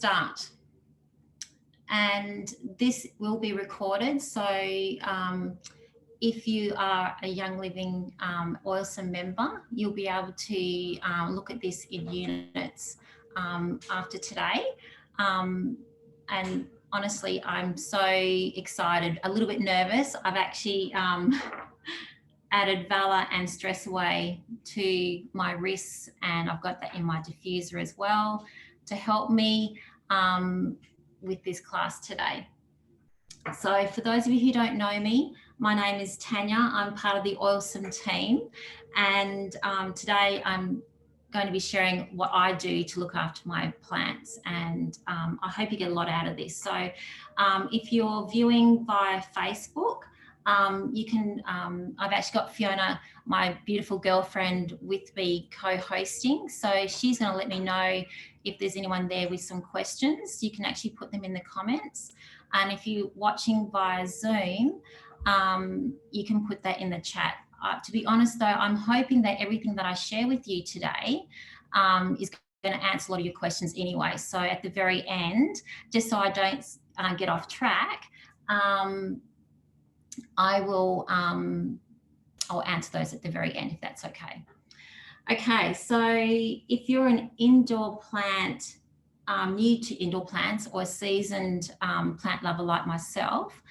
start. And this will be recorded. So if you are a Young Living Oilsome member, you'll be able to look at this in units after today. And honestly, I'm so excited, a little bit nervous. I've actually added Valor and Stress Away to my wrists, and I've got that in my diffuser as well to help me with this class today. So for those of you who don't know me, my name is Tanya. I'm part of the Oilsome team, and today I'm going to be sharing what I do to look after my plants, and I hope you get a lot out of this. So if you're viewing via Facebook, you can, I've actually got Fiona, my beautiful girlfriend, with me co-hosting. So she's going to let me know if there's anyone there with some questions. You can actually put them in the comments. And if you're watching via Zoom, you can put that in the chat. To be honest though, I'm hoping that everything that I share with you today is going to answer a lot of your questions anyway. So at the very end, just so I don't get off track, I'll answer those at the very end, if that's okay. Okay, so if you're an indoor plant, new to indoor plants, or a seasoned plant lover like myself,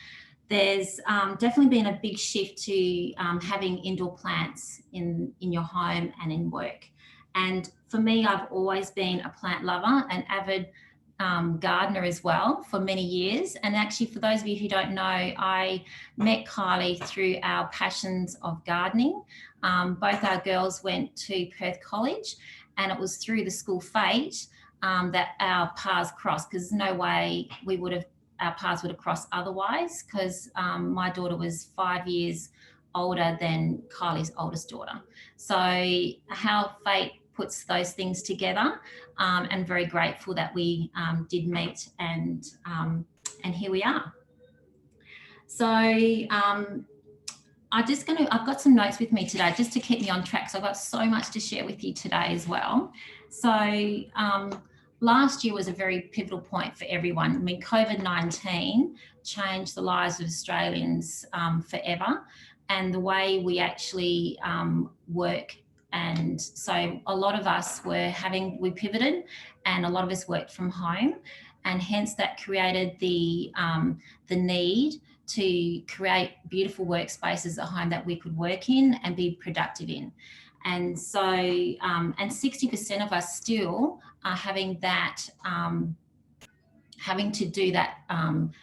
there's definitely been a big shift to having indoor plants in your home and in work. And for me, I've always been a plant lover, an avid gardener as well for many years. And actually, for those of you who don't know, I met Kylie through our passions of gardening. Both our girls went to Perth College, and it was through the school fete that our paths crossed, because no way our paths would have crossed otherwise, because my daughter was 5 years older than Kylie's oldest daughter. So how fate puts those things together, and very grateful that we did meet, and here we are. So I've got some notes with me today just to keep me on track. So I've got so much to share with you today as well. So last year was a very pivotal point for everyone. I mean, COVID-19 changed the lives of Australians forever, and the way we actually work. And so a lot of us we pivoted, and a lot of us worked from home, and hence that created the need to create beautiful workspaces at home that we could work in and be productive in. And so, and 60% of us still are having to do that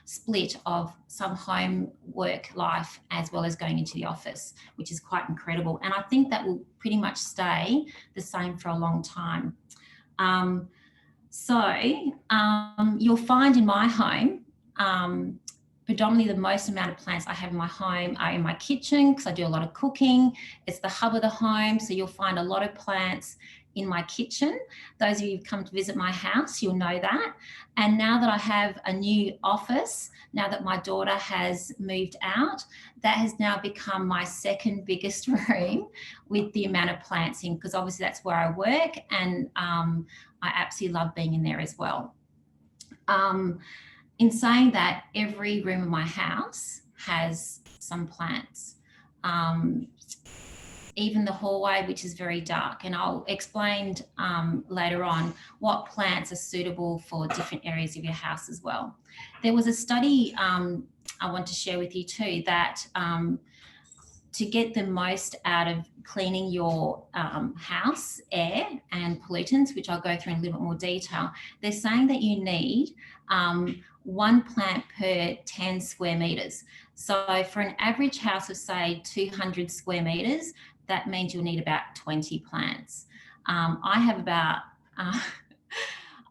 split of some home work life as well as going into the office, which is quite incredible. And I think that will pretty much stay the same for a long time. You'll find in my home, predominantly the most amount of plants I have in my home are in my kitchen, because I do a lot of cooking. It's the hub of the home, so you'll find a lot of plants in my kitchen. Those of you who've come to visit my house, you'll know that. And now that I have a new office, now that my daughter has moved out, that has now become my second biggest room with the amount of plants in, because obviously that's where I work, and I absolutely love being in there as well. In saying that, every room of my house has some plants. Even the hallway, which is very dark, and I'll explain later on what plants are suitable for different areas of your house as well. There was a study I want to share with you too, that to get the most out of cleaning your house air and pollutants, which I'll go through in a little bit more detail, they're saying that you need 1 plant per 10 square meters. So for an average house of say 200 square meters, that means you'll need about 20 plants. I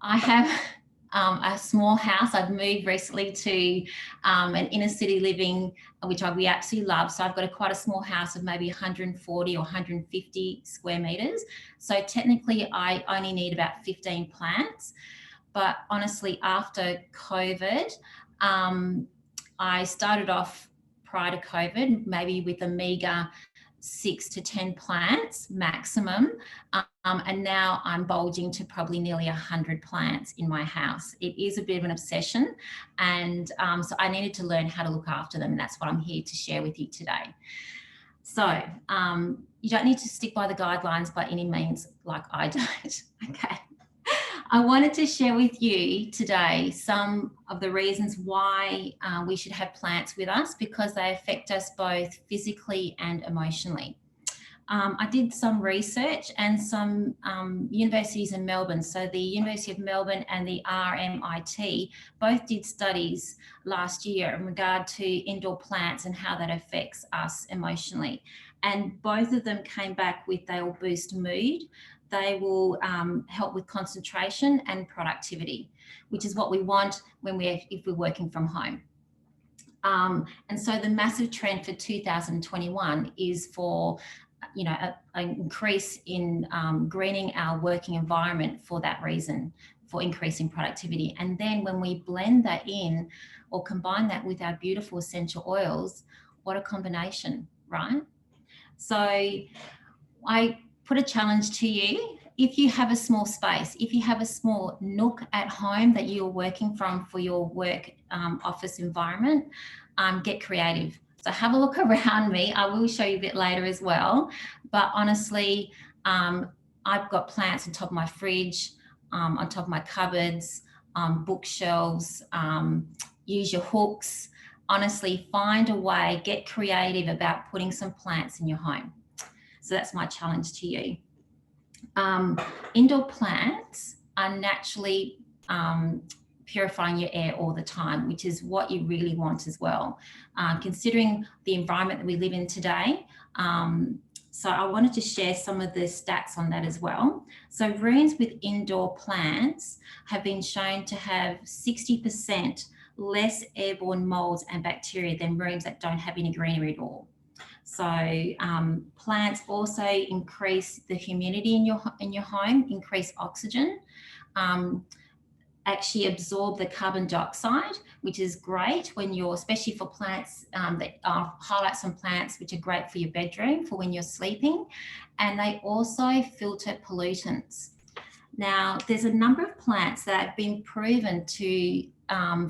have a small house. I've moved recently to an inner city living, which we absolutely love. So I've got quite a small house of maybe 140 or 150 square meters. So technically I only need about 15 plants. But honestly, after COVID, I started off prior to COVID, maybe with a meager 6 to 10 plants maximum. And now I'm bulging to probably nearly 100 plants in my house. It is a bit of an obsession, and so I needed to learn how to look after them, and that's what I'm here to share with you today. So you don't need to stick by the guidelines by any means, like I don't. Okay. I wanted to share with you today some of the reasons why we should have plants with us, because they affect us both physically and emotionally. I did some research, and some universities in Melbourne, so the University of Melbourne and the RMIT, both did studies last year in regard to indoor plants and how that affects us emotionally. And both of them came back with they will boost mood, they will help with concentration and productivity, which is what we want if we're working from home. And so the massive trend for 2021 is for an increase in greening our working environment for that reason, for increasing productivity. And then when we blend that in or combine that with our beautiful essential oils, what a combination, right? So I put a challenge to you. If you have a small space, if you have a small nook at home that you're working from for your work office environment, get creative. So have a look around me. I will show you a bit later as well. But honestly, I've got plants on top of my fridge, on top of my cupboards, bookshelves, use your hooks. Honestly, find a way, get creative about putting some plants in your home. So that's my challenge to you. Indoor plants are naturally purifying your air all the time, which is what you really want as well, considering the environment that we live in today. So I wanted to share some of the stats on that as well. So rooms with indoor plants have been shown to have 60% less airborne molds and bacteria than rooms that don't have any greenery at all. So plants also increase the humidity in your home, increase oxygen, actually absorb the carbon dioxide, which is great when you're, especially for plants that highlight some plants which are great for your bedroom for when you're sleeping. And they also filter pollutants. Now, there's a number of plants that have been proven to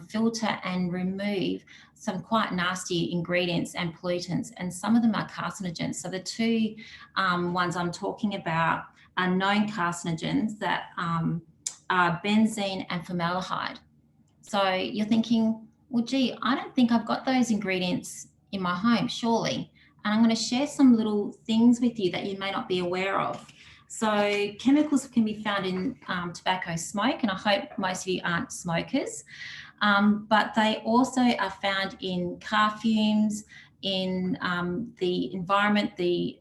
filter and remove some quite nasty ingredients and pollutants, and some of them are carcinogens. So the two ones I'm talking about are known carcinogens that are benzene and formaldehyde. So you're thinking, well, gee, I don't think I've got those ingredients in my home, surely. And I'm going to share some little things with you that you may not be aware of. So chemicals can be found in tobacco smoke, and I hope most of you aren't smokers, but they also are found in car fumes, in the environment, the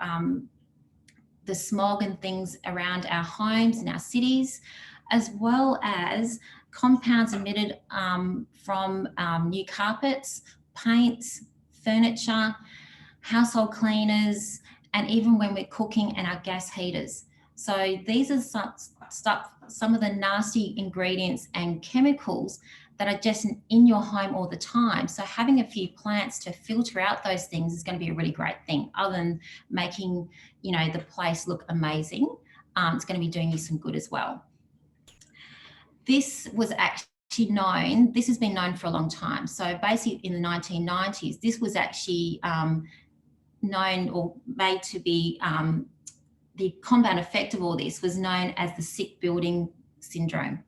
smog and things around our homes and our cities, as well as compounds emitted from new carpets, paints, furniture, household cleaners, and even when we're cooking and our gas heaters. So these are some of the nasty ingredients and chemicals that are just in your home all the time. So having a few plants to filter out those things is going to be a really great thing, other than making, the place look amazing. It's going to be doing you some good as well. This was actually known, this has been known for a long time. So basically in the 1990s, this was actually known or made to be, the compound effect of all this was known as the sick building syndrome.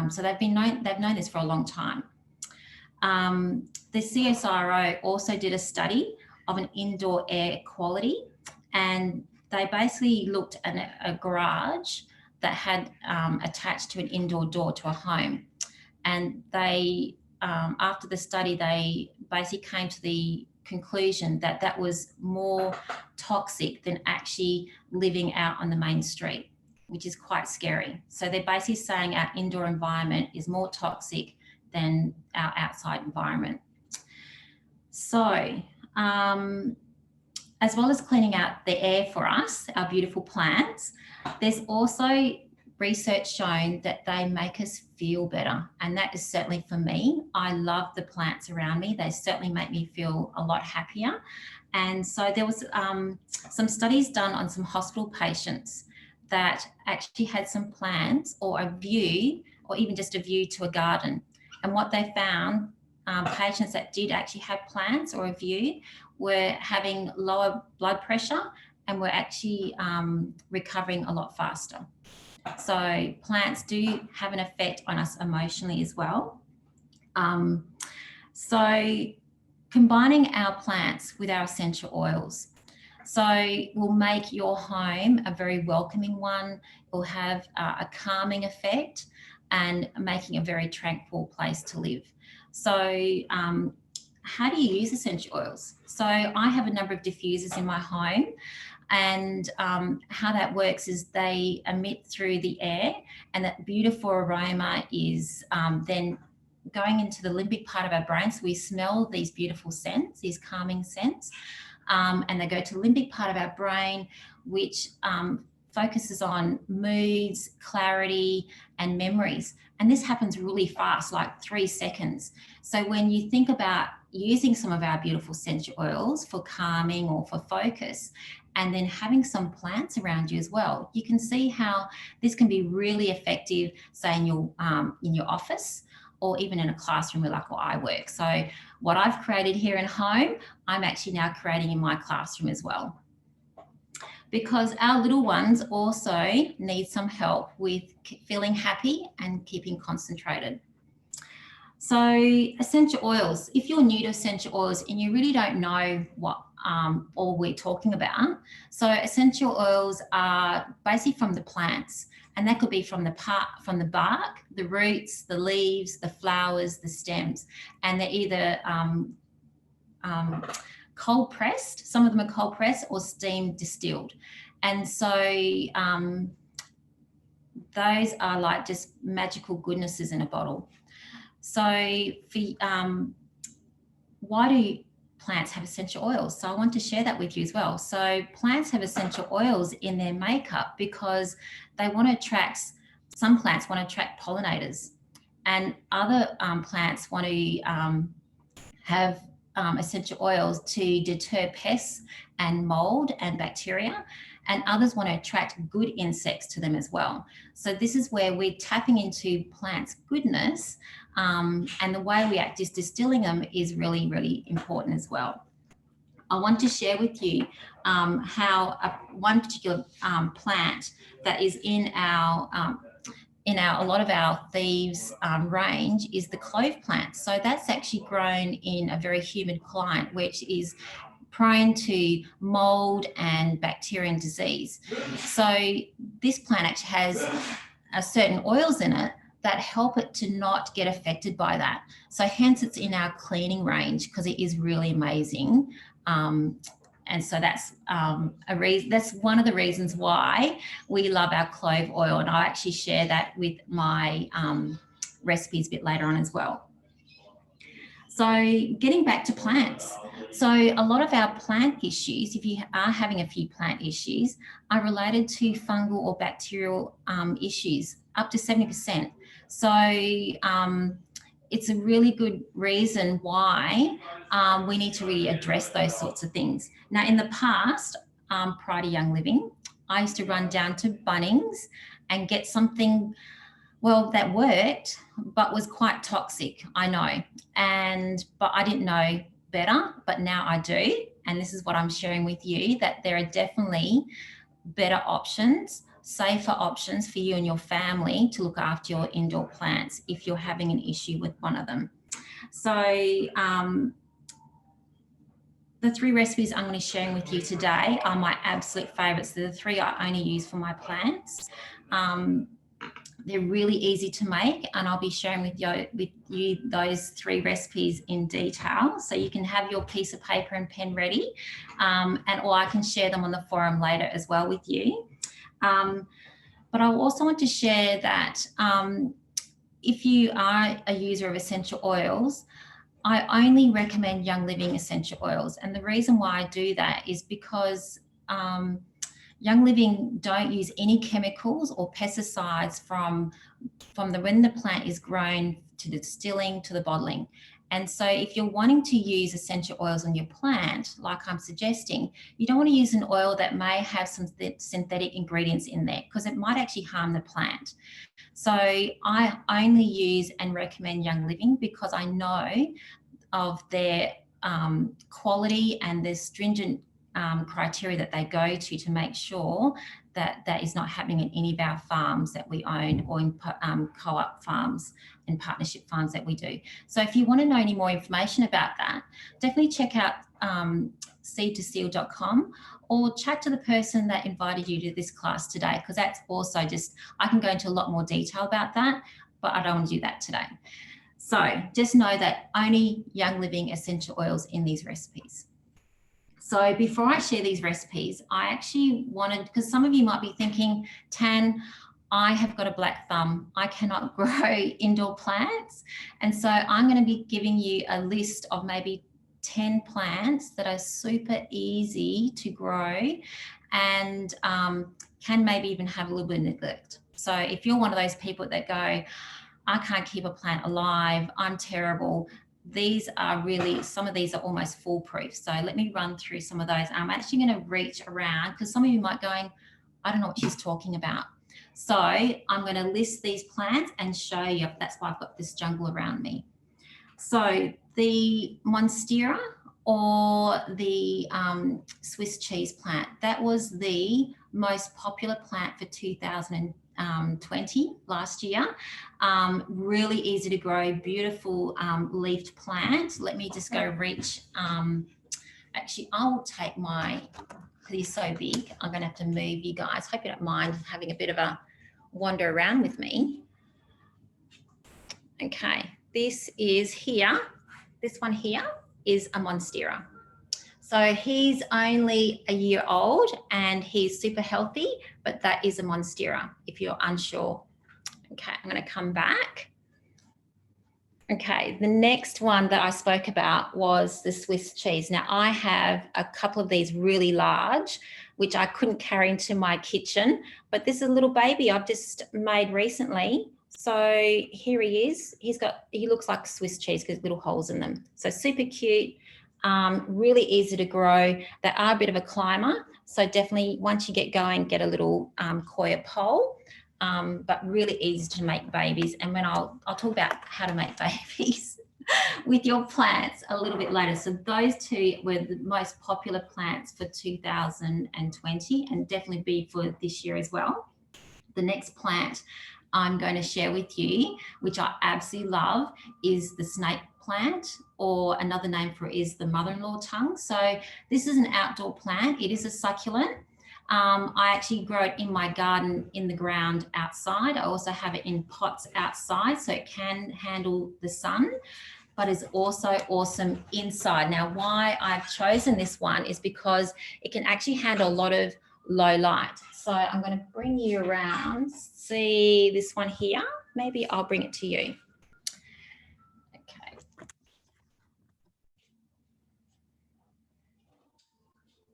So they've known this for a long time. The CSIRO also did a study of an indoor air quality, and they basically looked at a garage that had attached to an indoor door to a home. And they, after the study, they basically came to the conclusion that that was more toxic than actually living out on the main street, which is quite scary. So they're basically saying our indoor environment is more toxic than our outside environment. So as well as cleaning out the air for us, our beautiful plants, there's also research showing that they make us feel better. And that is certainly for me. I love the plants around me. They certainly make me feel a lot happier. And so there was some studies done on some hospital patients that actually had some plants or a view, or even just a view to a garden. And what they found, patients that did actually have plants or a view were having lower blood pressure and were actually recovering a lot faster. So plants do have an effect on us emotionally as well. So combining our plants with our essential oils. So will make your home a very welcoming one. It will have a calming effect and making a very tranquil place to live. So how do you use essential oils? So I have a number of diffusers in my home, and how that works is they emit through the air, and that beautiful aroma is then going into the limbic part of our brain. So we smell these beautiful scents, these calming scents, and they go to the limbic part of our brain, which focuses on moods, clarity, and memories. And this happens really fast, like 3 seconds. So when you think about using some of our beautiful essential oils for calming or for focus, and then having some plants around you as well, you can see how this can be really effective, say in your office, or even in a classroom like where I work. So what I've created here at home, I'm actually now creating in my classroom as well. Because our little ones also need some help with feeling happy and keeping concentrated. So essential oils, if you're new to essential oils and you really don't know what all we're talking about, so essential oils are basically from the plants, and that could be from the bark, the roots, the leaves, the flowers, the stems, and they're either cold pressed, some of them are cold pressed, or steam distilled. And so those are like just magical goodnesses in a bottle. So why do plants have essential oils? So I want to share that with you as well. So plants have essential oils in their makeup because they want to attract, some plants want to attract pollinators, and other plants want to have essential oils to deter pests and mold and bacteria, and others want to attract good insects to them as well. So this is where we're tapping into plants' goodness, and the way we act is distilling them is really, really important as well. I want to share with you how one particular plant that is in a lot of our thieves range is the clove plant. So that's actually grown in a very humid climate, which is prone to mold and bacteria and disease. So this plant actually has certain oils in it that help it to not get affected by that. So hence it's in our cleaning range because it is really amazing. And so that's that's one of the reasons why we love our clove oil, and I'll actually share that with my recipes a bit later on as well. So getting back to plants. So a lot of our plant issues, if you are having a few plant issues, are related to fungal or bacterial issues, up to 70%. So it's a really good reason why we need to really address those sorts of things. Now, in the past, prior to Young Living, I used to run down to Bunnings and get something, well, that worked, but was quite toxic, I know. But I didn't know better, but now I do. And this is what I'm sharing with you, that there are definitely better options, safer options for you and your family to look after your indoor plants if you're having an issue with one of them. So the 3 recipes I'm going to be sharing with you today are my absolute favorites. They're the 3 I only use for my plants. They're really easy to make, and I'll be sharing with you those 3 recipes in detail, so you can have your piece of paper and pen ready, or I can share them on the forum later as well with you. But I also want to share that if you are a user of essential oils, I only recommend Young Living essential oils, and the reason why I do that is because Young Living don't use any chemicals or pesticides from when the plant is grown to distilling, to the bottling. And so if you're wanting to use essential oils on your plant, like I'm suggesting, you don't want to use an oil that may have some synthetic ingredients in there, because it might actually harm the plant. So I only use and recommend Young Living because I know of their quality and the stringent criteria that they go to make sure that that is not happening in any of our farms that we own, or in co-op farms and partnership farms that we do. So if you want to know any more information about that, definitely check out seed2seal.com, or chat to the person that invited you to this class today, because that's also just, I can go into a lot more detail about that, but I don't want to do that today. So just know that only Young Living essential oils in these recipes. So before I share these recipes, I actually wanted, because some of you might be thinking, Tan, I have got a black thumb. I cannot grow indoor plants. And so I'm going to be giving you a list of maybe 10 plants that are super easy to grow and can maybe even have a little bit of neglect. So if you're one of those people that go, I can't keep a plant alive, I'm terrible, these are really, some of these are almost foolproof. So let me run through some of those. I'm actually going to reach around, because some of you might going, I don't know what she's talking about. So I'm going to list these plants and show you. That's why I've got this jungle around me. So the Monstera, or the Swiss cheese plant, that was the most popular plant for 2020 last year. Really easy to grow, beautiful leafed plant. Let me just go reach. Actually, I will take my, because he's so big, I'm going to have to move you guys. Hope you don't mind having a bit of a wander around with me. Okay, this is here. This one here is a Monstera. So he's only a year old and he's super healthy, but that is a Monstera if you're unsure. Okay, I'm going to come back. Okay, the next one that I spoke about was the Swiss cheese. Now I have a couple of these really large, which I couldn't carry into my kitchen, but this is a little baby I've just made recently. So here he is. He looks like Swiss cheese because little holes in them. So super cute, really easy to grow. They are a bit of a climber. So definitely once you get going, get a little coir pole, but really easy to make babies. And when I'll talk about how to make babies with your plants a little bit later. So those two were the most popular plants for 2020 and definitely be for this year as well. The next plant I'm going to share with you, which I absolutely love, is the snake plant, or another name for it is the mother-in-law tongue. So this is an outdoor plant. It is a succulent. I actually grow it in my garden in the ground outside. I also have it in pots outside, so it can handle the sun, but is also awesome inside. Now, why I've chosen this one is because it can actually handle a lot of low light. So I'm going to bring you around. See this one here? Maybe I'll bring it to you. Okay.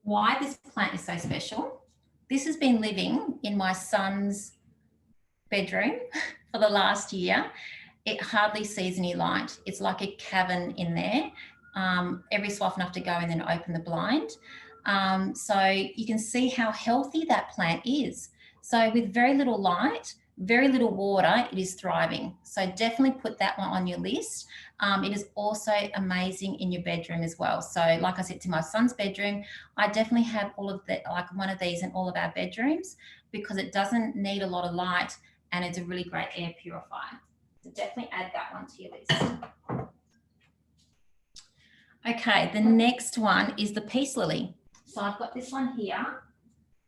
Why this plant is so special? This has been living in my son's bedroom for the last year. It hardly sees any light. It's like a cavern in there. Every so often I have to go and then open the blind. So you can see how healthy that plant is. So with very little light, very little water, it is thriving. So definitely put that one on your list. It is also amazing in your bedroom as well. So like I said, to my son's bedroom, I definitely have all of that, like one of these in all of our bedrooms, because it doesn't need a lot of light and it's a really great air purifier. So definitely add that one to your list. Okay, the next one is the peace lily. So I've got this one here.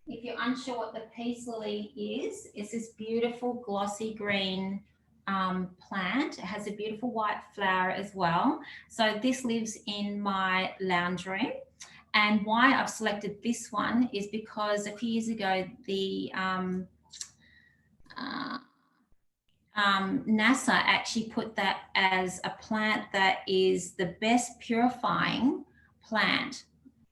If you're unsure what the peace lily is, it's this beautiful glossy green plant. It has a beautiful white flower as well. So this lives in my lounge room. And why I've selected this one is because a few years ago, the NASA actually put that as a plant that is the best purifying plant.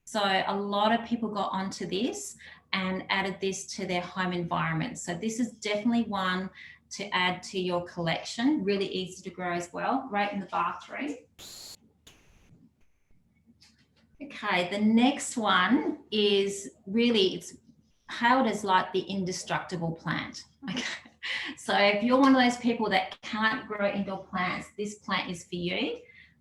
So a lot of people got onto this and added this to their home environment. So this is definitely one to add to your collection. Really easy to grow as well, right in the bathroom. Okay, the next one is really, it's hailed as like the indestructible plant. Okay, so if you're one of those people that can't grow indoor plants, this plant is for you.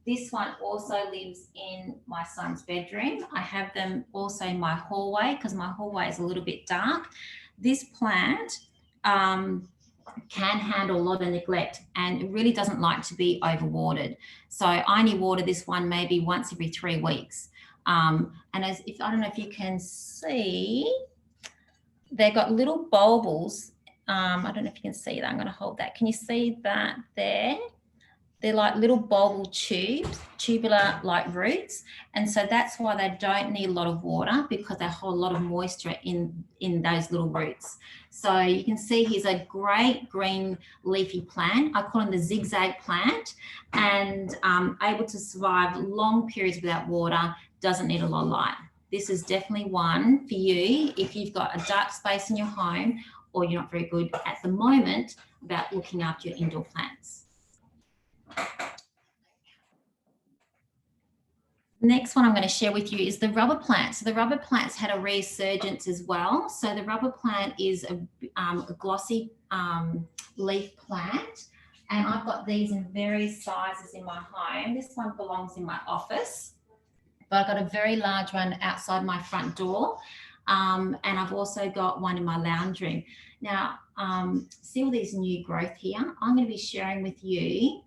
This one also lives in my son's bedroom. I have them also in my hallway because my hallway is a little bit dark. This plant can handle a lot of neglect, and it really doesn't like to be overwatered. So I only water this one maybe once every 3 weeks. And as if, I don't know if you can see, they've got little bulbils. I don't know if you can see that. I'm going to hold that. Can you see that there? They're like little bulbal tubes, tubular like roots. And so that's why they don't need a lot of water, because they hold a lot of moisture in those little roots. So you can see he's a great green leafy plant. I call him the zigzag plant, and able to survive long periods without water, doesn't need a lot of light. This is definitely one for you if you've got a dark space in your home or you're not very good at the moment about looking after your indoor plants. Next one I'm going to share with you is the rubber plant. So the rubber plant's had a resurgence as well. So the rubber plant is a glossy leaf plant, and I've got these in various sizes in my home. This one belongs in my office, but I've got a very large one outside my front door, and I've also got one in my lounge room. Now, see all these new growth here? I'm going to be sharing with you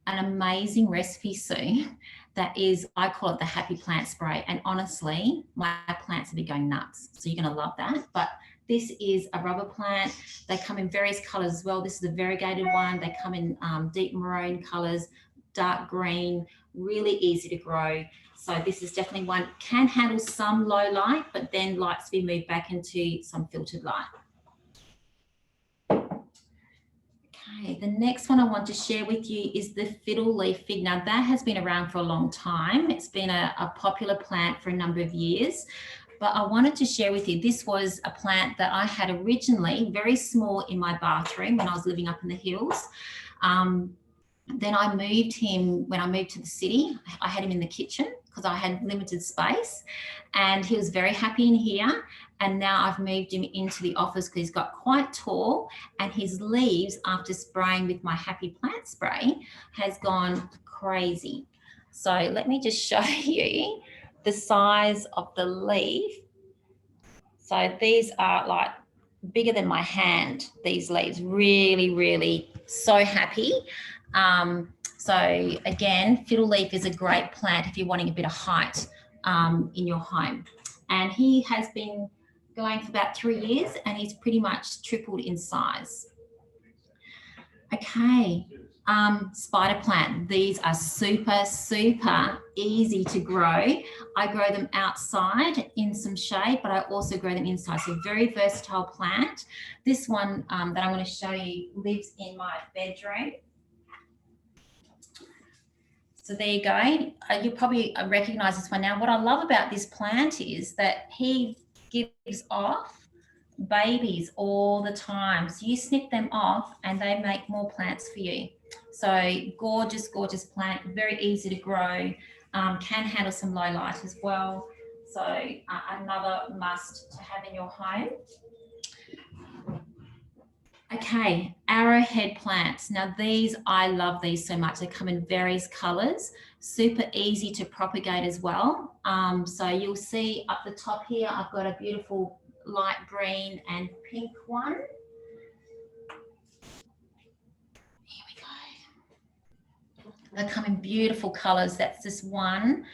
an amazing recipe soon that is, I call it the happy plant spray. And honestly, my plants will be going nuts. So you're going to love that. But this is a rubber plant. They come in various colors as well. This is a variegated one. They come in deep maroon colors, dark green, really easy to grow. So this is definitely one, can handle some low light, but then likes to be moved back into some filtered light. Okay, the next one I want to share with you is the fiddle leaf fig. Now that has been around for a long time. It's been a popular plant for a number of years, but I wanted to share with you, this was a plant that I had originally very small in my bathroom when I was living up in the hills. Then I moved him, when I moved to the city, I had him in the kitchen because I had limited space, and he was very happy in here. And now I've moved him into the office because he's got quite tall, and his leaves, after spraying with my happy plant spray, has gone crazy. So let me just show you the size of the leaf. So these are like bigger than my hand, these leaves, really, really so happy. So again, fiddle leaf is a great plant if you're wanting a bit of height in your home. And he has been going for about 3 years, and he's pretty much tripled in size. Okay, spider plant. These are super, super easy to grow. I grow them outside in some shade, but I also grow them inside. So very versatile plant. This one that I'm going to show you lives in my bedroom. So there you go. You probably recognize this one now. What I love about this plant is that he gives off babies all the time. So you snip them off and they make more plants for you. So gorgeous, gorgeous plant, very easy to grow, can handle some low light as well. So another must to have in your home. Okay, arrowhead plants. Now these, I love these so much. They come in various colors, super easy to propagate as well. So you'll see up the top here, I've got a beautiful light green and pink one. Here we go. They come in beautiful colors. That's this one.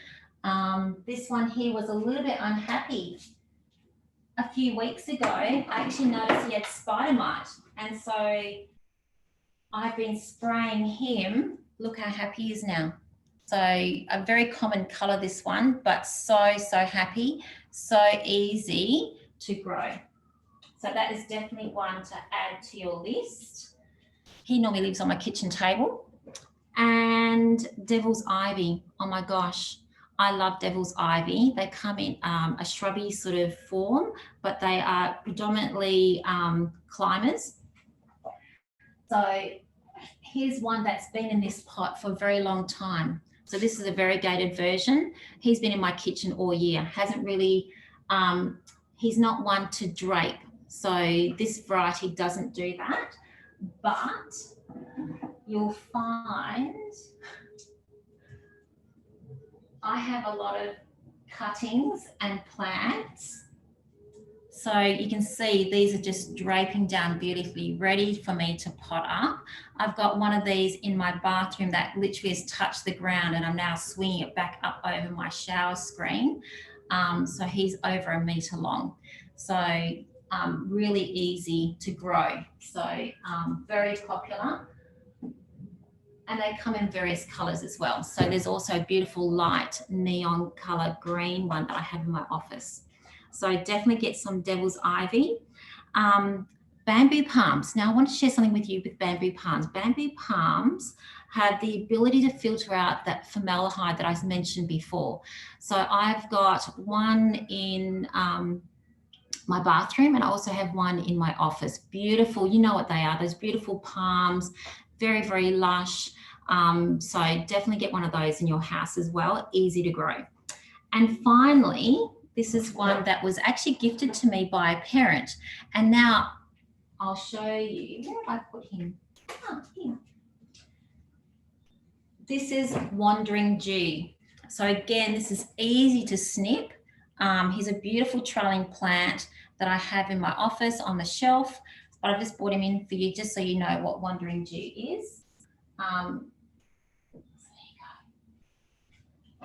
This one here was a little bit unhappy. A few weeks ago, I actually noticed he had spider mite. And so I've been spraying him. Look how happy he is now. So a very common color, this one, but so, so happy, so easy to grow. So that is definitely one to add to your list. He normally lives on my kitchen table. And devil's ivy. Oh my gosh. I love devil's ivy. They come in a shrubby sort of form, but they are predominantly climbers. So here's one that's been in this pot for a very long time. So this is a variegated version. He's been in my kitchen all year. Hasn't really, he's not one to drape. So this variety doesn't do that, but you'll find I have a lot of cuttings and plants. So you can see these are just draping down beautifully, ready for me to pot up. I've got one of these in my bathroom that literally has touched the ground, and I'm now swinging it back up over my shower screen. So he's over 1 metre long. So really easy to grow. So very popular. And they come in various colours as well. So there's also a beautiful light neon colour green one that I have in my office. So definitely get some devil's ivy. Bamboo palms. Now I want to share something with you with bamboo palms. Bamboo palms have the ability to filter out that formaldehyde that I mentioned before. So I've got one in my bathroom, and I also have one in my office. Beautiful, you know what they are, those beautiful palms, very, very lush. So definitely get one of those in your house as well, easy to grow. And finally, this is one that was actually gifted to me by a parent. And now I'll show you, where have I put him? Oh, here. This is Wandering Dew. So again, this is easy to snip. He's a beautiful trailing plant that I have in my office on the shelf, but I've just brought him in for you just so you know what Wandering Dew is.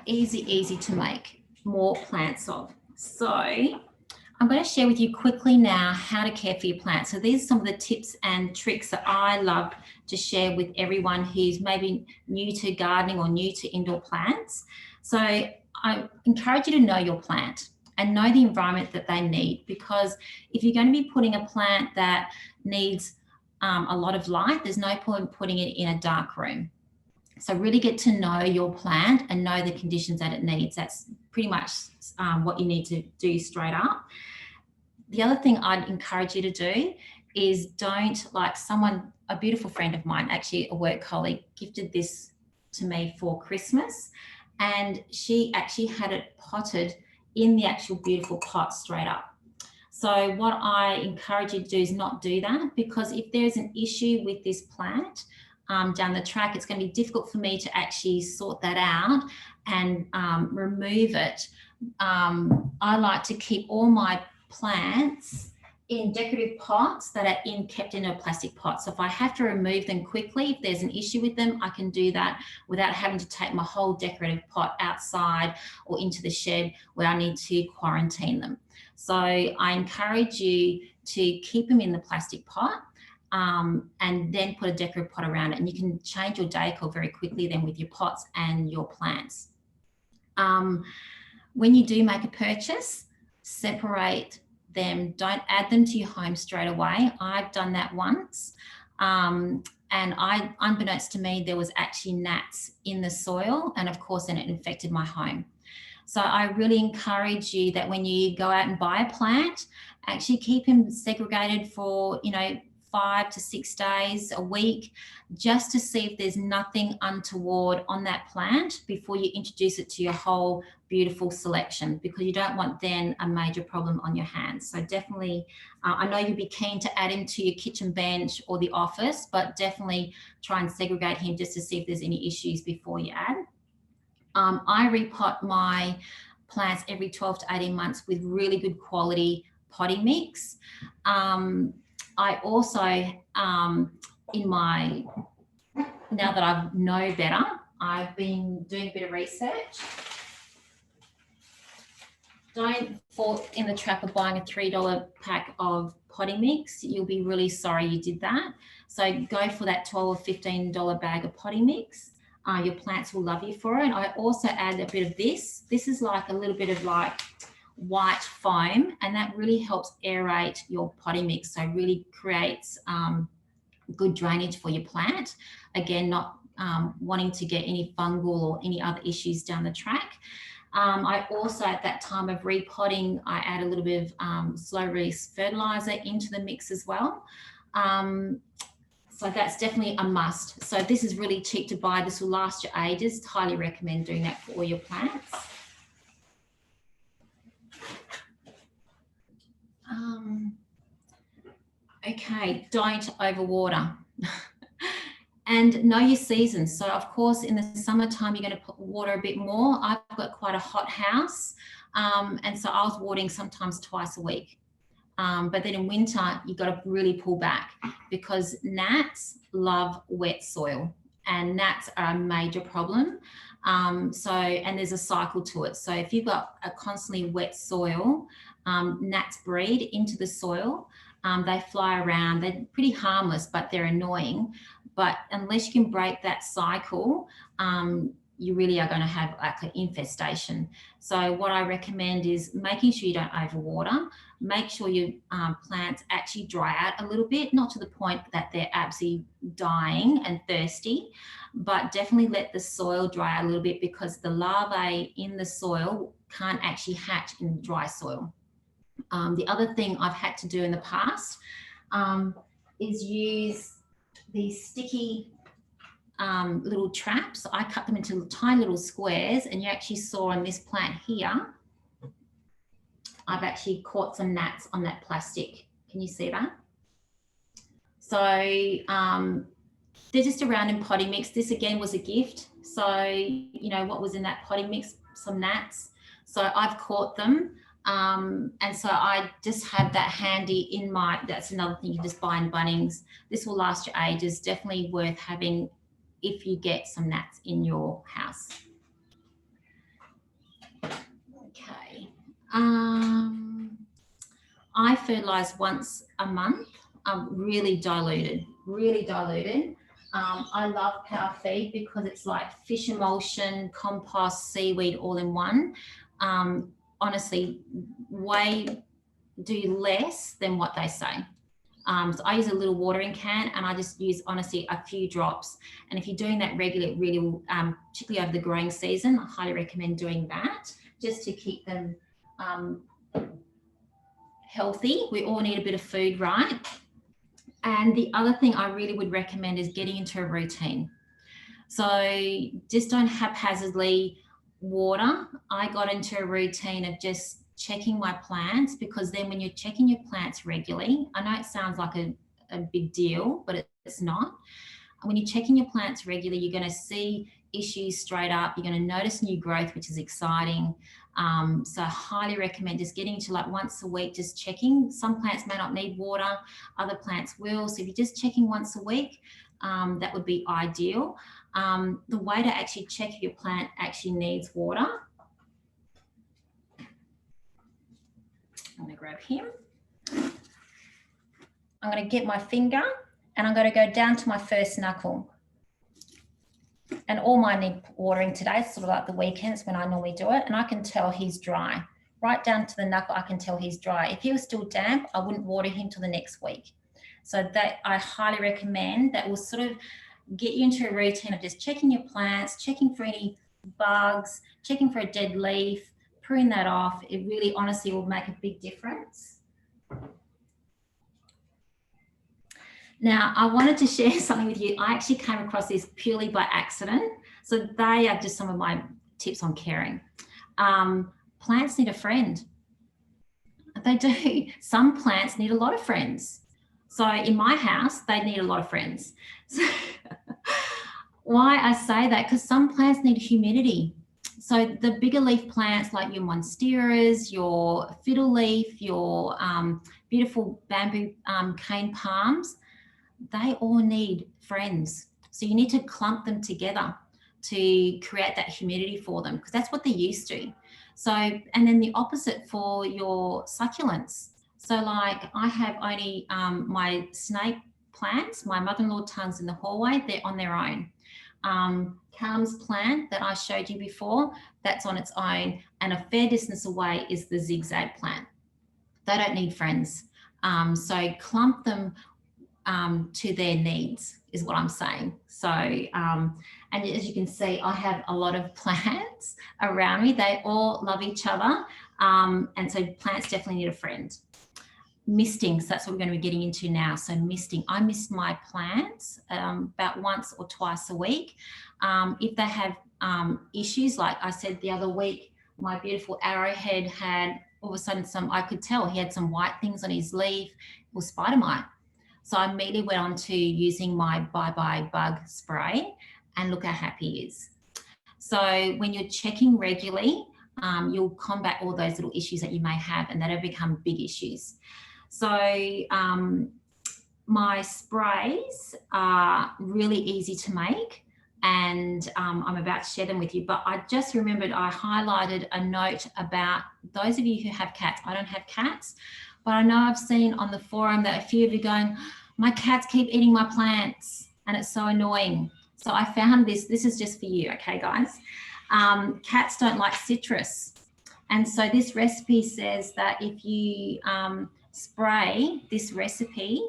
Easy to make more plants of. So I'm going to share with you quickly now how to care for your plants. So these are some of the tips and tricks that I love to share with everyone who's maybe new to gardening or new to indoor plants. So I encourage you to know your plant and know the environment that they need, because if you're going to be putting a plant that needs a lot of light, there's no point putting it in a dark room. So really get to know your plant and know the conditions that it needs. That's pretty much what you need to do straight up. The other thing I'd encourage you to do is don't, like a beautiful friend of mine, actually a work colleague, gifted this to me for Christmas, and she actually had it potted in the actual beautiful pot straight up. So what I encourage you to do is not do that, because if there's an issue with this plant down the track, it's going to be difficult for me to actually sort that out and remove it. I like to keep all my plants in decorative pots that are kept in a plastic pot. So if I have to remove them quickly, if there's an issue with them, I can do that without having to take my whole decorative pot outside or into the shed where I need to quarantine them. So I encourage you to keep them in the plastic pot and then put a decorative pot around it. And you can change your decor very quickly then with your pots and your plants. When you do make a purchase, separate them. Don't add them to your home straight away. I've done that once. And unbeknownst to me, there was actually gnats in the soil. And of course, then it infected my home. So I really encourage you that when you go out and buy a plant, actually keep them segregated for, 5 to 6 days a week, just to see if there's nothing untoward on that plant before you introduce it to your whole beautiful selection, because you don't want then a major problem on your hands. So definitely, I know you'd be keen to add him to your kitchen bench or the office, but definitely try and segregate him just to see if there's any issues before you add. I repot my plants every 12 to 18 months with really good quality potting mix. I also, now that I know better, I've been doing a bit of research. Don't fall in the trap of buying a $3 pack of potting mix. You'll be really sorry you did that. So go for that $12 or $15 bag of potting mix. Your plants will love you for it. I also add a bit of this. This is like a little bit of like white foam, and that really helps aerate your potting mix. So really creates good drainage for your plant. Again, not wanting to get any fungal or any other issues down the track. I also, at that time of repotting, I add a little bit of slow release fertilizer into the mix as well. So that's definitely a must. So this is really cheap to buy. This will last you ages. Highly recommend doing that for all your plants. Okay, don't overwater. And know your seasons. So of course, in the summertime, you're going to water a bit more. I've got quite a hot house. And so I was watering sometimes twice a week. But then in winter, you've got to really pull back because gnats love wet soil, and gnats are a major problem. And there's a cycle to it. So if you've got a constantly wet soil, gnats breed into the soil. They fly around. They're pretty harmless, but they're annoying. But unless you can break that cycle, you really are going to have like an infestation. So what I recommend is making sure you don't overwater. Make sure your plants actually dry out a little bit, not to the point that they're absolutely dying and thirsty, but definitely let the soil dry out a little bit, because the larvae in the soil can't actually hatch in dry soil. The other thing I've had to do in the past is use these sticky little traps. I cut them into tiny little squares, and you actually saw on this plant here, I've actually caught some gnats on that plastic. Can you see that? So they're just around in potting mix. This again was a gift. So, you know, what was in that potting mix? Some gnats. So I've caught them. And so I just have that handy in my, that's another thing you just buy in Bunnings. This will last you ages. Definitely worth having if you get some gnats in your house. Okay. I fertilize once a month, really diluted. I love Power Feed because it's like fish emulsion, compost, seaweed all in one. Honestly, do less than what they say. So I use a little watering can, and I just use, honestly, a few drops. And if you're doing that regularly, it really will, particularly over the growing season, I highly recommend doing that just to keep them healthy. We all need a bit of food, right? And the other thing I really would recommend is getting into a routine. So just don't haphazardly water. I got into a routine of just checking my plants, because then when you're checking your plants regularly, I know it sounds like a big deal, but it's not. When you're checking your plants regularly, you're going to see issues straight up. You're going to notice new growth, which is exciting. So I highly recommend just getting to like once a week, just checking. Some plants may not need water, other plants will. So if you're just checking once a week, that would be ideal. The way to actually check if your plant actually needs water, I'm going to grab him. I'm going to get my finger and I'm going to go down to my first knuckle. And all mine need watering today, sort of like the weekends when I normally do it. And I can tell he's dry. Right down to the knuckle, I can tell he's dry. If he was still damp, I wouldn't water him till the next week. So that I highly recommend. That will sort of get you into a routine of just checking your plants, checking for any bugs, checking for a dead leaf, prune that off. It really honestly will make a big difference. Now, I wanted to share something with you. I actually came across this purely by accident. So they are just some of my tips on caring. Plants need a friend. They do. Some plants need a lot of friends. So in my house, they need a lot of friends. So why I say that, because some plants need humidity. So the bigger leaf plants like your monsteras, your fiddle leaf, your beautiful bamboo cane palms, they all need friends. So you need to clump them together to create that humidity for them, because that's what they're used to. So, and then the opposite for your succulents. So like I have only my snake plants, my mother-in-law tongues in the hallway, they're on their own. Calm's plant that I showed you before, that's on its own, and a fair distance away is the zigzag plant. They don't need friends. So clump them to their needs is what I'm saying. So, and as you can see, I have a lot of plants around me. They all love each other. And so plants definitely need a friend. misting. So that's what we're going to be getting into now. So misting. I mist my plants about once or twice a week. If they have issues, like I said the other week, my beautiful arrowhead had all of a sudden I could tell he had some white things on his leaf. It was spider mite. So I immediately went on to using my Bye Bye Bug spray, and look how happy he is. So when you're checking regularly, you'll combat all those little issues that you may have and that have become big issues. So my sprays are really easy to make, and I'm about to share them with you, but I just remembered I highlighted a note about those of you who have cats. I don't have cats, but I know I've seen on the forum that a few of you going, my cats keep eating my plants and it's so annoying. So I found this is just for you, okay guys? Cats don't like citrus. And so this recipe says that if you spray this recipe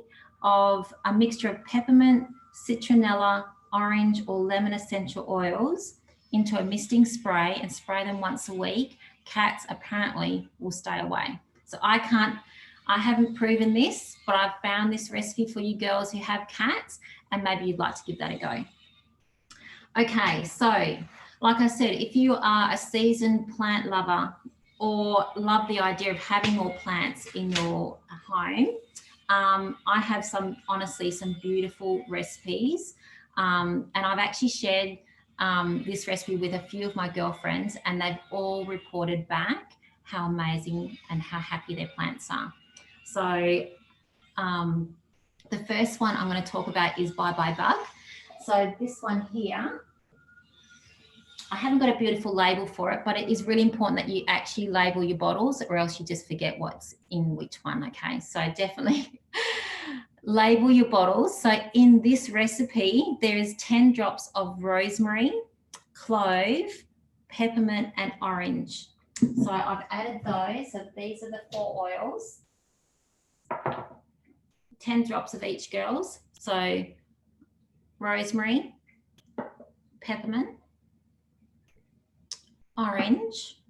of a mixture of peppermint, citronella, orange or lemon essential oils into a misting spray and spray them once a week, cats apparently will stay away. So I haven't proven this, but I've found this recipe for you girls who have cats, and maybe you'd like to give that a go. Okay, so like I said, if you are a seasoned plant lover or love the idea of having more plants in your home, I have honestly some beautiful recipes. And I've actually shared this recipe with a few of my girlfriends, and they've all reported back how amazing and how happy their plants are. So the first one I'm going to talk about is Bye Bye Bug. So this one here, I haven't got a beautiful label for it, but it is really important that you actually label your bottles, or else you just forget what's in which one, okay? So definitely label your bottles. So in this recipe, there is 10 drops of rosemary, clove, peppermint, and orange. So I've added those. So these are the 4 oils. 10 drops of each, girls. So rosemary, peppermint, orange,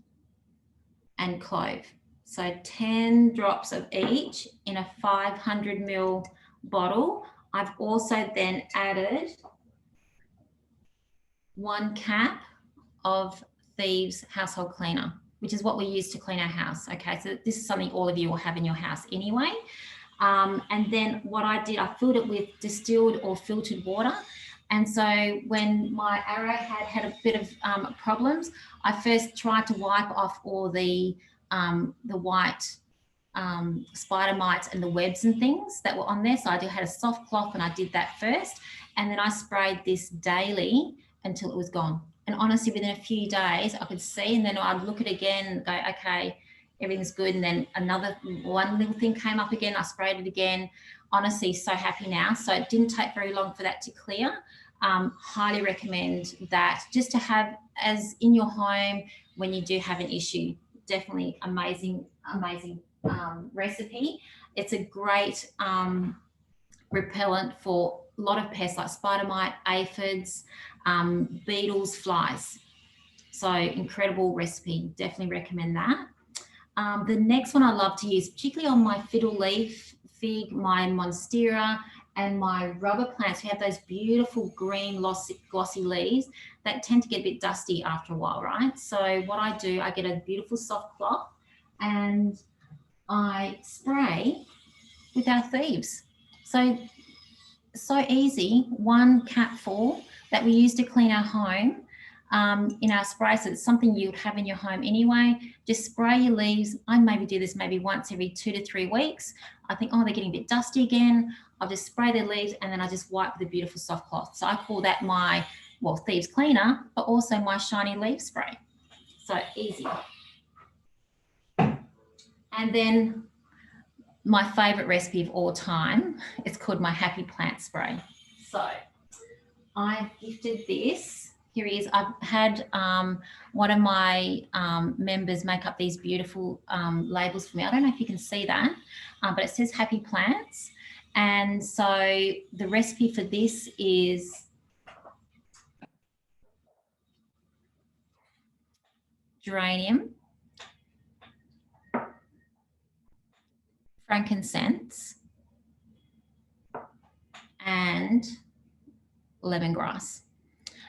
and clove. So 10 drops of each in a 500 ml bottle. I've also then added 1 cap of Thieves household cleaner, which is what we use to clean our house. Okay, so this is something all of you will have in your house anyway. And then what I did, I filled it with distilled or filtered water. And so when my arrowhead had a bit of problems, I first tried to wipe off all the white spider mites and the webs and things that were on there. So I had a soft cloth and I did that first. And then I sprayed this daily until it was gone. And honestly, within a few days, I could see, and then I'd look at it again and go, okay, everything's good. And then one little thing came up again. I sprayed it again. Honestly, so happy now. So it didn't take very long for that to clear. Highly recommend that just to have as in your home when you do have an issue. Definitely amazing recipe. It's a great repellent for a lot of pests like spider mite, aphids, beetles, flies. So incredible recipe. Definitely recommend that. The next one I love to use, particularly on my fiddle leaf fig, my monstera, and my rubber plants, who have those beautiful green glossy leaves that tend to get a bit dusty after a while, right? So what I do, I get a beautiful soft cloth and I spray with our thieves. So easy, 1 capful that we use to clean our home in our spray. So it's something you'd have in your home anyway. Just spray your leaves. I maybe do this maybe once every 2 to 3 weeks. I think, oh, they're getting a bit dusty again. I'll just spray their leaves and then I just wipe with a beautiful soft cloth. So I call that my, well, thieves cleaner, but also my shiny leaf spray. So easy. And then my favorite recipe of all time, it's called my happy plant spray. So I gifted this. Here he is. I've had one of my members make up these beautiful labels for me. I don't know if you can see that, but it says happy plants. And so the recipe for this is geranium, frankincense, and lemongrass.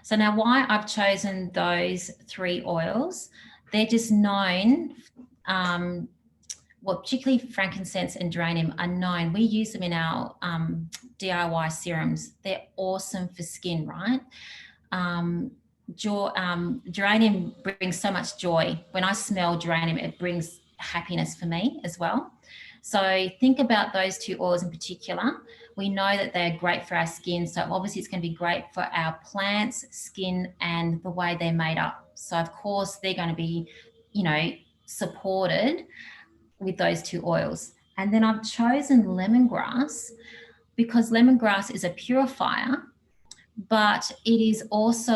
So now why I've chosen those 3 oils, they're just known, well, particularly frankincense and geranium are known. We use them in our DIY serums. They're awesome for skin, right? Geranium brings so much joy. When I smell geranium, it brings happiness for me as well. So think about those 2 oils in particular. We know that they're great for our skin. So obviously it's going to be great for our plants, skin, and the way they're made up. So of course they're going to be, you know, supported with those 2 oils. And then I've chosen lemongrass because lemongrass is a purifier, but it is also,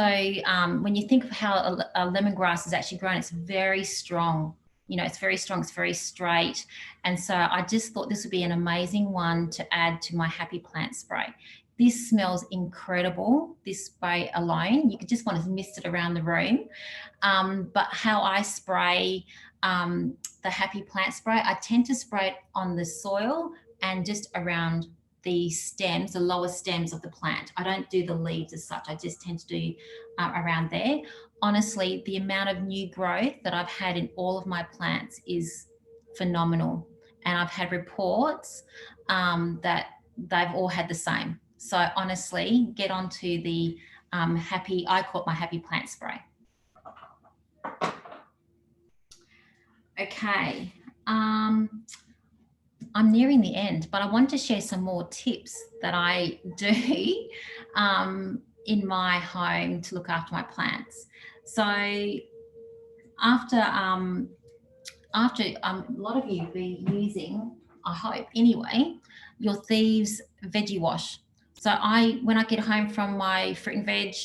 when you think of how a lemongrass is actually grown, it's very strong. You know, it's very strong, it's very straight. And so I just thought this would be an amazing one to add to my Happy Plant spray. This smells incredible, this spray alone. You could just want to mist it around the room. But how I spray the Happy Plant spray, I tend to spray it on the soil and just around the stems, the lower stems of the plant. I don't do the leaves as such. I just tend to do around there. Honestly, the amount of new growth that I've had in all of my plants is phenomenal. And I've had reports that they've all had the same. So honestly, get onto the I call it my Happy Plant spray. Okay. I'm nearing the end, but I want to share some more tips that I do in my home to look after my plants. So after a lot of you be using, I hope anyway, your Thieves Veggie Wash. So when I get home from my fruit and veg,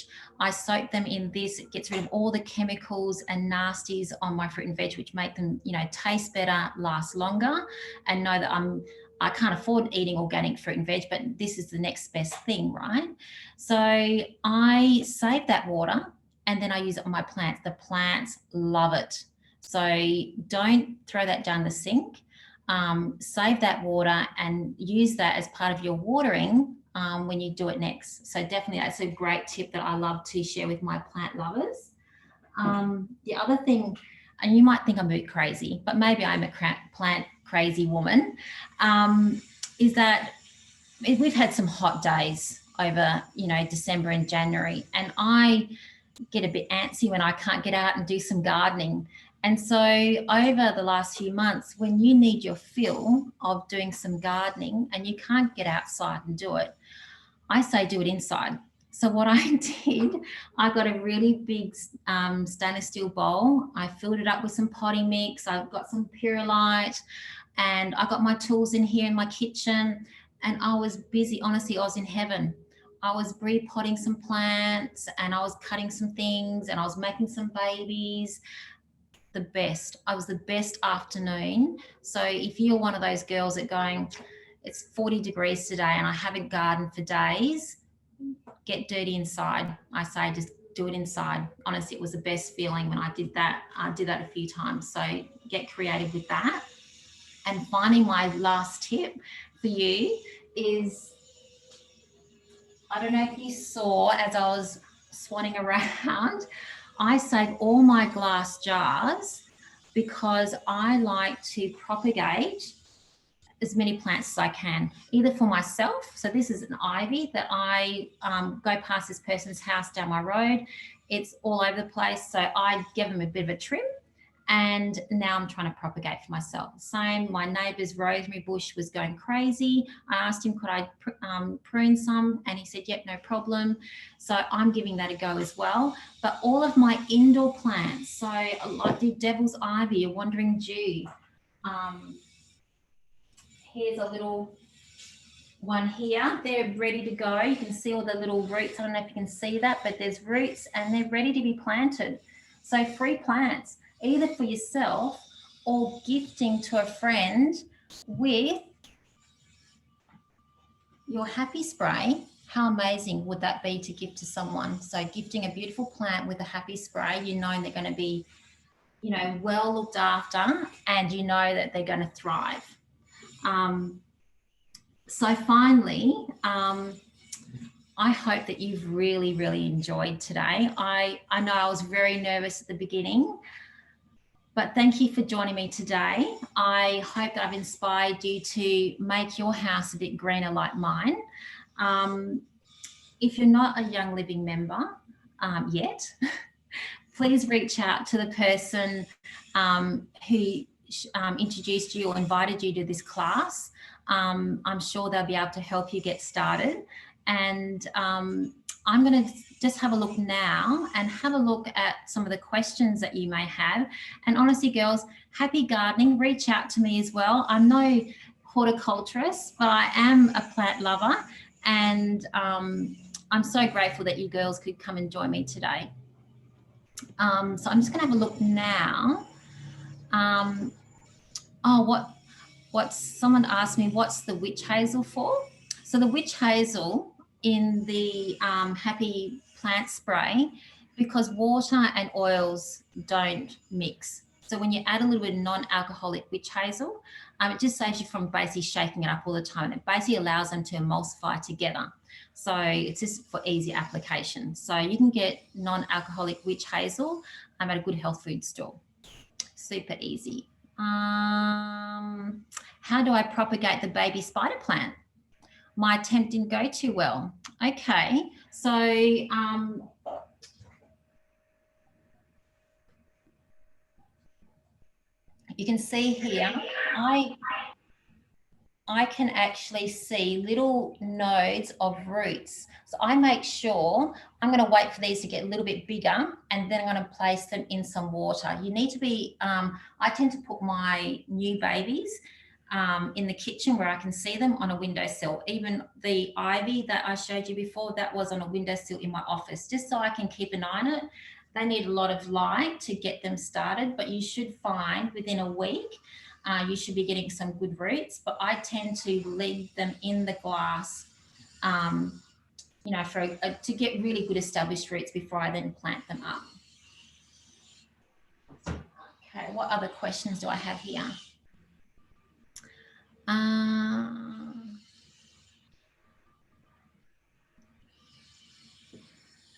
I soak them in this. It gets rid of all the chemicals and nasties on my fruit and veg, which make them, you know, taste better, last longer, and know that I can't afford eating organic fruit and veg, but this is the next best thing, right? So I save that water and then I use it on my plants. The plants love it. So don't throw that down the sink. Save that water and use that as part of your watering when you do it next. So definitely that's a great tip that I love to share with my plant lovers. The other thing, and you might think I'm a bit crazy, but maybe I'm a plant crazy woman, is that we've had some hot days over, you know, December and January, and I get a bit antsy when I can't get out and do some gardening. And so over the last few months, when you need your fill of doing some gardening and you can't get outside and do it, I say do it inside. So what I did, I got a really big stainless steel bowl. I filled it up with some potting mix. I've got some perlite, and I got my tools in here in my kitchen, and I was busy. Honestly, I was in heaven. I was repotting some plants, and I was cutting some things, and I was making some babies. The best. I was the best afternoon. So if you're one of those girls that going, it's 40 degrees today and I haven't gardened for days, get dirty inside. I say just do it inside. Honestly, it was the best feeling when I did that. I did that a few times. So get creative with that. And finally, my last tip for you is, I don't know if you saw as I was swanning around, I save all my glass jars because I like to propagate as many plants as I can, either for myself. So this is an ivy that I go past this person's house down my road. It's all over the place. So I give them a bit of a trim, and now I'm trying to propagate for myself. Same, my neighbour's rosemary bush was going crazy. I asked him, could I prune some? And he said, yep, no problem. So I'm giving that a go as well. But all of my indoor plants, so I did devil's ivy, a wandering Jew. Here's a little one here. They're ready to go. You can see all the little roots. I don't know if you can see that, but there's roots and they're ready to be planted. So free plants, either for yourself or gifting to a friend with your Happy Spray. How amazing would that be to gift to someone? So gifting a beautiful plant with a Happy Spray, you know they're going to be, you know, well looked after, and you know that they're going to thrive. So finally, I hope that you've really, really enjoyed today. I know I was very nervous at the beginning, but thank you for joining me today. I hope that I've inspired you to make your house a bit greener like mine. If you're not a Young Living member yet, please reach out to the person who introduced you or invited you to this class. I'm sure they'll be able to help you get started. And I'm going to just have a look now and have a look at some of the questions that you may have. And honestly, girls, happy gardening. Reach out to me as well. I'm no horticulturist, but I am a plant lover. And I'm so grateful that you girls could come and join me today. So I'm just going to have a look now. Someone asked me, what's the witch hazel for? So the witch hazel in the Happy Plant Spray, because water and oils don't mix. So when you add a little bit of non-alcoholic witch hazel, it just saves you from basically shaking it up all the time. It basically allows them to emulsify together. So it's just for easy application. So you can get non-alcoholic witch hazel at a good health food store. Super easy. How do I propagate the baby spider plant? My attempt didn't go too well. Okay, so you can see here, I can actually see little nodes of roots. So I make sure I'm going to wait for these to get a little bit bigger, and then I'm going to place them in some water. You need to be, I tend to put my new babies in the kitchen where I can see them on a windowsill. Even the ivy that I showed you before, that was on a windowsill in my office, just so I can keep an eye on it. They need a lot of light to get them started, but you should find within a week, you should be getting some good roots. But I tend to leave them in the glass, you know, to get really good established roots before I then plant them up. Okay, what other questions do I have here?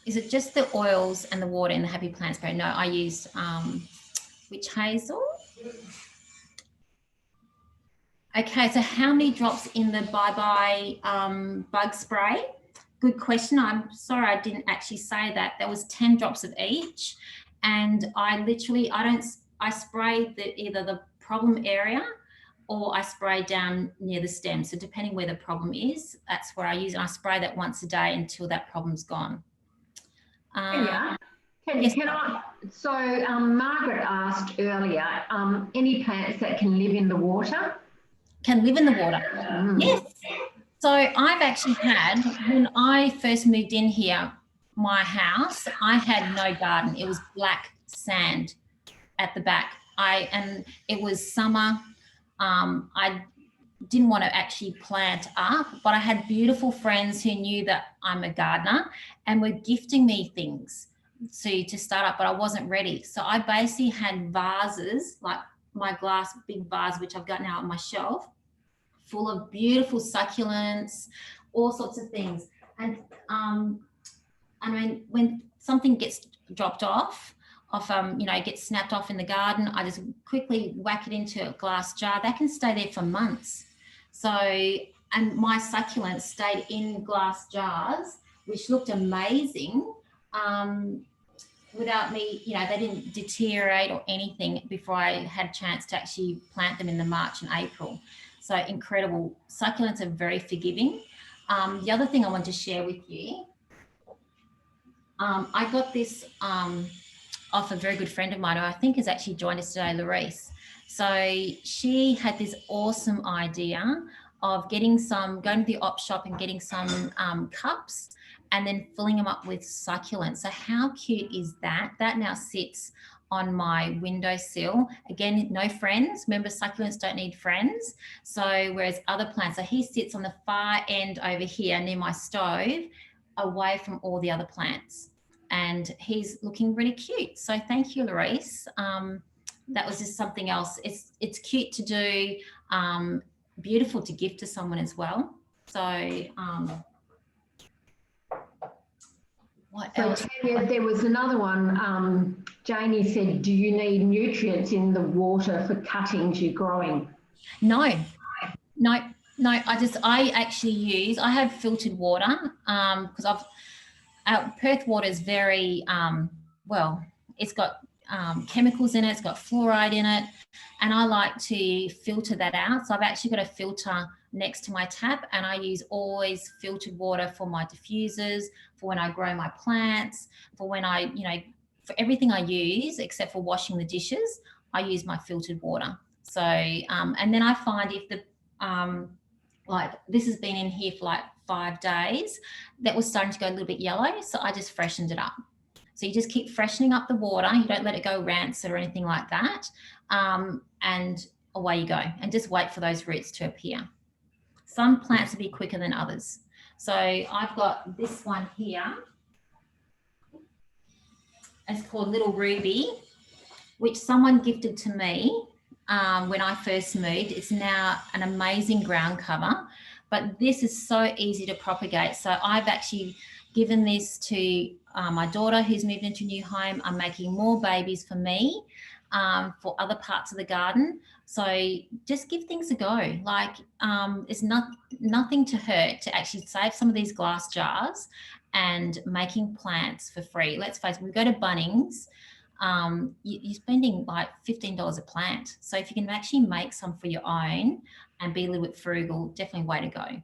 Is it just the oils and the water in the Happy Plant Spray? No, I used witch hazel. Okay, so how many drops in the Bye Bye bug spray? Good question. I'm sorry I didn't actually say that. There was 10 drops of each, and I spray either the problem area or I spray down near the stem. So depending where the problem is, that's where I use it. I spray that once a day until that problem's gone. Yes. So Margaret asked earlier, any plants that can live in the water? Can live in the water? Yes. So I've actually had, when I first moved in here, my house, I had no garden. It was black sand at the back. And it was summer. I didn't want to actually plant up, but I had beautiful friends who knew that I'm a gardener and were gifting me things to start up, but I wasn't ready. So I basically had vases, like my glass big vase, which I've got now on my shelf, full of beautiful succulents, all sorts of things. And I mean, when something gets dropped off, you know, gets snapped off in the garden, I just quickly whack it into a glass jar. That can stay there for months. So, and my succulents stayed in glass jars, which looked amazing. Without me, you know, they didn't deteriorate or anything before I had a chance to actually plant them in the March and April. So incredible. Succulents are very forgiving. The other thing I want to share with you, I got this off a very good friend of mine who I think has actually joined us today, Larice. So she had this awesome idea of going to the op shop and getting some cups and then filling them up with succulents. So how cute is that? That now sits on my windowsill. Again, no friends. Remember, succulents don't need friends. So whereas other plants, so he sits on the far end over here near my stove, away from all the other plants. And he's looking really cute. So thank you, Larice. That was just something else. It's cute to do. beautiful to gift to someone as well. So what else? Tanya, there was another one. Janie said, do you need nutrients in the water for cuttings you're growing? No. I actually use, I have filtered water because Perth water is very, well, it's got chemicals in it, it's got fluoride in it, and I like to filter that out. So I've actually got a filter next to my tap, and I use always filtered water for my diffusers, for when I grow my plants, for when I, for everything I use except for washing the dishes, I use my filtered water. So, and then I find if the, like this has been in here for like 5 days, that was starting to go a little bit yellow. So I just freshened it up. So you just keep freshening up the water. You don't let it go rancid or anything like that. And away you go, and just wait for those roots to appear. Some plants will be quicker than others. So I've got this one here. It's called Little Ruby, which someone gifted to me when I first moved. It's now an amazing ground cover, but this is so easy to propagate. So I've actually given this to my daughter who's moved into a new home. I'm making more babies for me, for other parts of the garden. So just give things a go. Like it's nothing to hurt to actually save some of these glass jars and making plants for free. Let's face it, we go to Bunnings, you're spending like $15 a plant. So if you can actually make some for your own and be a little bit frugal, definitely way to go.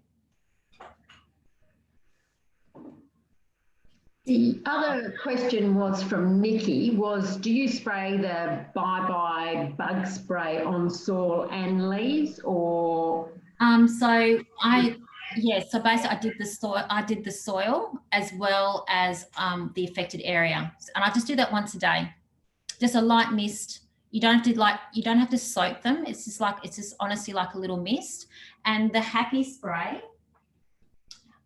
The other question was from Nikki, was do you spray the bye-bye bug spray on soil and leaves, or? So basically I did the soil as well as the affected area. And I just do that once a day. Just a light mist. You don't have to soak them. It's just honestly like a little mist. And the happy spray,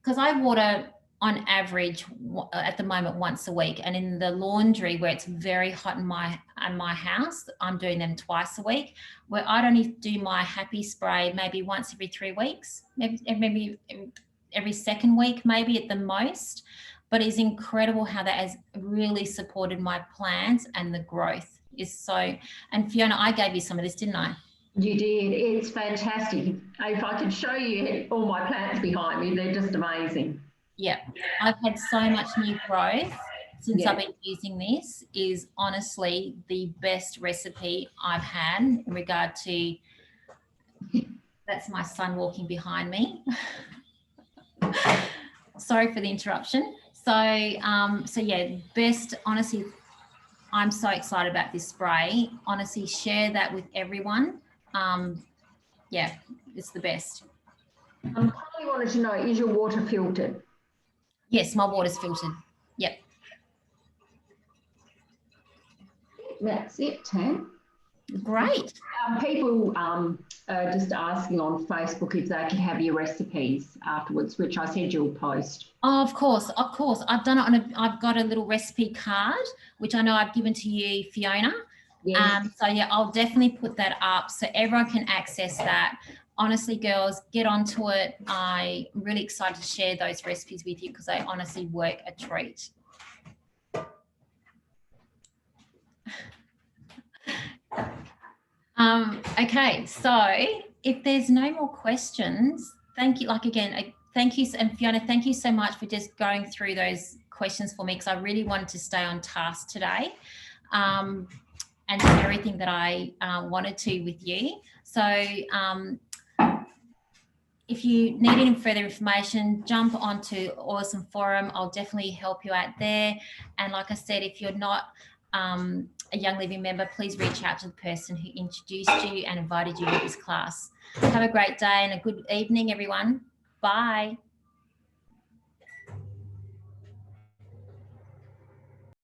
because I water on average at the moment once a week, and in the laundry where it's very hot in my house, I'm doing them twice a week, where I'd only do my happy spray maybe once every 3 weeks, maybe every second week, maybe at the most. But it's incredible how that has really supported my plants, and the growth is so. And Fiona, I gave you some of this, didn't I? You did. It's fantastic. If I could show you all my plants behind me, they're just amazing. Yeah, I've had so much new growth since I've been using this. Is honestly the best recipe I've had in regard to. That's my son walking behind me. Sorry for the interruption. So yeah, best, honestly, I'm so excited about this spray. Honestly, share that with everyone. Yeah, it's the best. Carly wanted to know, is your water filtered? Yes, my water's filtered. Yep. That's it, Tam. Great. People are just asking on Facebook if they can have your recipes afterwards, which I said you'll post. Oh, of course. I've done it I've got a little recipe card, which I know I've given to you, Fiona. Yes. So yeah, I'll definitely put that up so everyone can access that. Honestly, girls, get onto it. I'm really excited to share those recipes with you because they honestly work a treat. Okay, so if there's no more questions, thank you. Thank you, and Fiona, thank you so much for just going through those questions for me, because I really wanted to stay on task today and do everything that I wanted to with you. So if you need any further information, jump onto Awesome Forum. I'll definitely help you out there. And like I said, if you're not a Young Living member, please reach out to the person who introduced you and invited you to this class. Have a great day and a good evening, everyone. Bye.